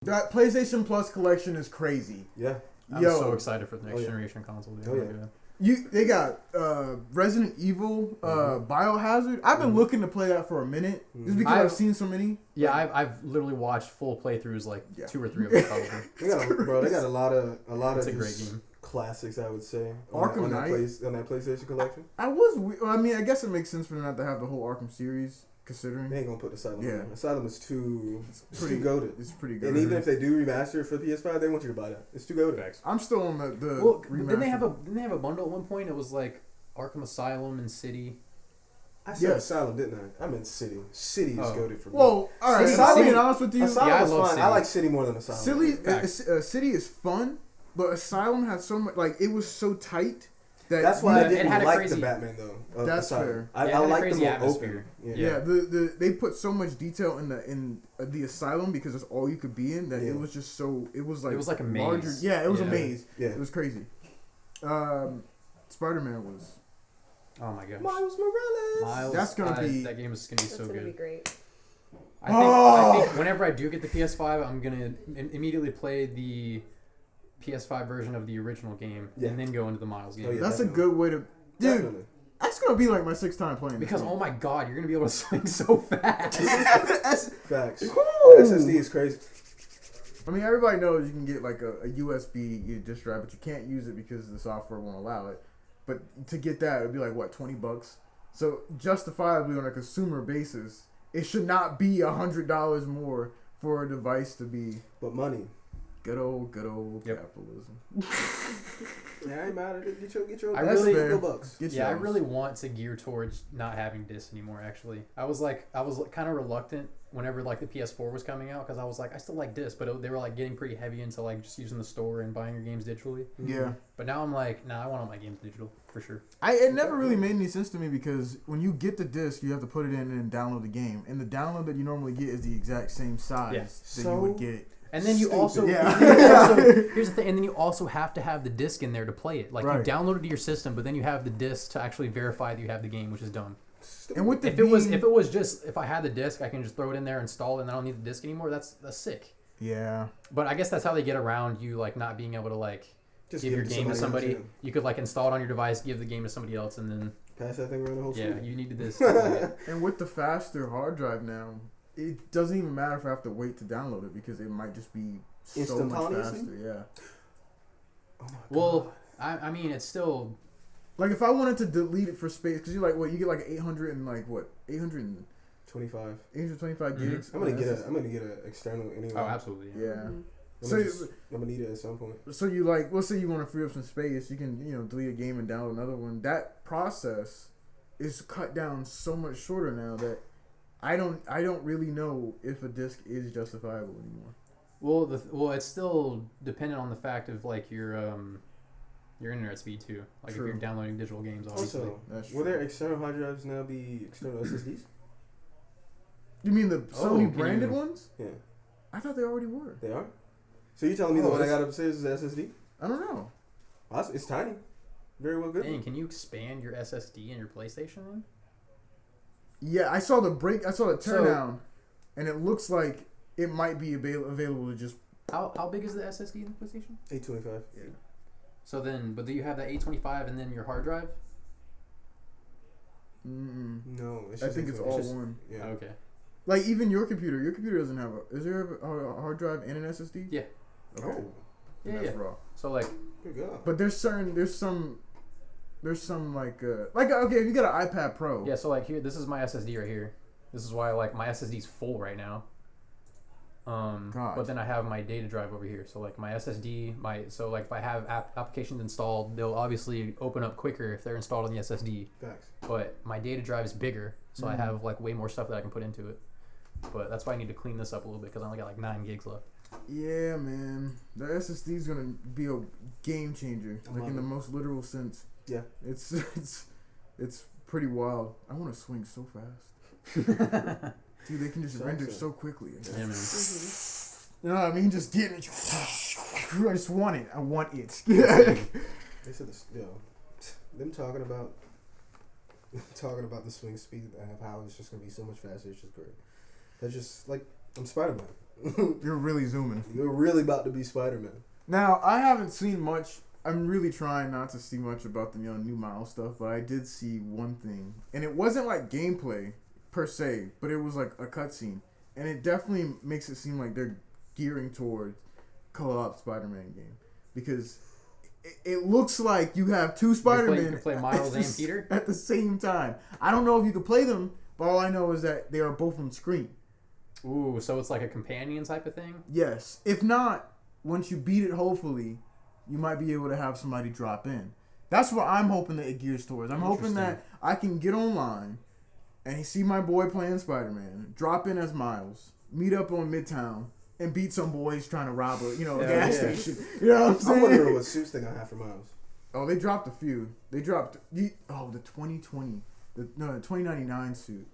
That PlayStation Plus collection is crazy. Yeah. I'm so excited for the next generation console. They got Resident Evil, Biohazard. I've been looking to play that for a minute, just because I've seen so many. Yeah, I've literally watched full playthroughs, like 2 or 3 of them probably. They got a lot of it's a great game. Classics, I would say. Arkham Knight on that PlayStation collection. I mean, I guess it makes sense for them not to have the whole Arkham series, considering they ain't gonna put Asylum. Yeah, Asylum is too goated. It's pretty good. And even if they do remaster it for the PS5, they want you to buy that. It's too goated. I'm still on the remaster. Didn't they have a bundle at one point? It was like Arkham Asylum and City. I said Asylum, didn't I? I meant City. City is goated for me. Well, all right. Asylum, being honest with you, Asylum is fine. City. I like City more than Asylum. City is fun, but Asylum had so much. Like, it was so tight. That's why I didn't like the Batman though. That's fair. I like the more atmosphere. They put so much detail in the Asylum because it's all you could be in that it was just so it was like a maze. Larger, it was a maze. Yeah, it was crazy. Spiderman was. Oh my gosh. Miles Morales. That's gonna be. That game is gonna be so good. That's gonna be great. I think whenever I do get the PS5, I'm gonna immediately play the PS5 version of the original game and then go into the Miles game. That's definitely a good way to... Dude, that's going to be like my 6th time playing this because, game. oh my god, you're going to be able to swing so fast. Facts. SSD is crazy. I mean, everybody knows you can get like a USB disk drive, but you can't use it because the software won't allow it. But to get that, it would be like, what, $20? So justifiably on a consumer basis, it should not be $100 more for a device to be... But money. Good old capitalism. Yeah, I ain't mad at it. Get your bucks. I really want to gear towards not having discs anymore. Actually, I was kind of reluctant whenever like the PS4 was coming out because I was like, I still like discs, but they were like getting pretty heavy into like just using the store and buying your games digitally. Yeah. But now I'm like, I want all my games digital for sure. It never really made any sense to me because when you get the disc, you have to put it in and download the game, and the download that you normally get is the exact same size that you would get. And then you also here's the thing, and then you also have to have the disc in there to play it. Like you download it to your system, but then you have the disc to actually verify that you have the game, which is dumb. And with if I had the disc, I can just throw it in there, install it, and I don't need the disc anymore. That's sick. Yeah. But I guess that's how they get around you like not being able to like just give your game to somebody. You could like install it on your device, give the game to somebody else, and then pass that thing around the whole school. Yeah, you need the disc. And with the faster hard drive now, it doesn't even matter if I have to wait to download it because it might just be so much faster. Yeah. Oh my God. Well, I mean, it's still like if I wanted to delete it for space because you like what you get like 825 gigs. I'm gonna get an external anyway. Oh, absolutely. Yeah. I'm gonna need it at some point. So you like, let's say you want to free up some space, you can delete a game and download another one. That process is cut down so much shorter now that I don't really know if a disc is justifiable anymore. Well, it's still dependent on the fact of like your internet speed too. Like if you're downloading digital games, obviously. Also, will their external hard drives now be external SSDs? You mean the Sony branded ones? Yeah. I thought they already were. They are? So you telling me the one I got upstairs is SSD? I don't know. It's tiny. Very well good. Dang, can you expand your SSD in your PlayStation then? Yeah, I saw the tear down, and it looks like it might be available to just... How big is the SSD in the PlayStation? 825. Yeah. So then, but do you have that 825 and then your hard drive? No, I think it's all one. Yeah. Okay. Like even your computer doesn't have is there a hard drive and an SSD? Yeah. Okay. Oh. That's raw. So like, good God. But there's some like okay, if you got an iPad Pro. Yeah. So like here, this is my SSD right here. This is why like my SSD's full right now. But then I have my data drive over here. So like my SSD, so like if I have applications installed, they'll obviously open up quicker if they're installed on the SSD. Thanks. But my data drive is bigger, so I have like way more stuff that I can put into it. But that's why I need to clean this up a little bit because I only got like 9 gigs left. Yeah, man, the SSD is gonna be a game changer, like in the most literal sense. Yeah, it's pretty wild. I want to swing so fast. Dude, they can just render so quickly. Yeah, man. You know what I mean? Just get it. I just want it. I want it. They said this, them talking about the swing speed of how it's just gonna be so much faster. It's just great. That's just like I'm Spiderman. You're really zooming. You're really about to be Spider-Man. Now, I haven't seen much. I'm really trying not to see much about the new Miles stuff, but I did see one thing. And it wasn't like gameplay per se, but it was like a cutscene. And it definitely makes it seem like they're gearing towards co-op Spider-Man game. Because it looks like you have two Spider-Man you can play Miles and Peter at the same time. I don't know if you can play them, but all I know is that they are both on screen. Ooh, so it's like a companion type of thing? Yes. If not, once you beat it, hopefully, you might be able to have somebody drop in. That's what I'm hoping that it gears towards. I'm hoping that I can get online and see my boy playing Spider-Man, drop in as Miles, meet up on Midtown, and beat some boys trying to rob a gas station. You know what I'm saying? I'm wondering what suits they're going to have for Miles. Oh, they dropped a few. They dropped the 2020, the 2099 suit.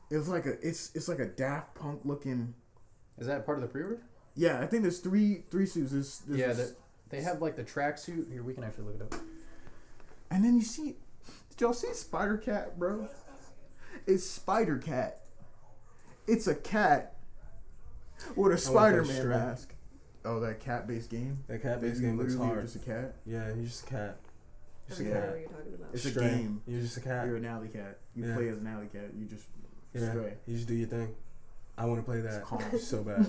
It was like it's like a Daft Punk looking. Is that part of the pre-order? Yeah, I think there's three suits. They have like the tracksuit. Here, we can actually look it up. And then did y'all see Spider Cat, bro? It's Spider Cat. It's a cat with a Spider-Man mask. Oh, that cat-based game? That cat-based game looks hard. Just a cat? Yeah, you're just a cat. I don't know what you're talking about. It's a game. You're just a cat. You're an alley cat. You play as an alley cat. You just stray. You just do your thing. I want to play that so bad.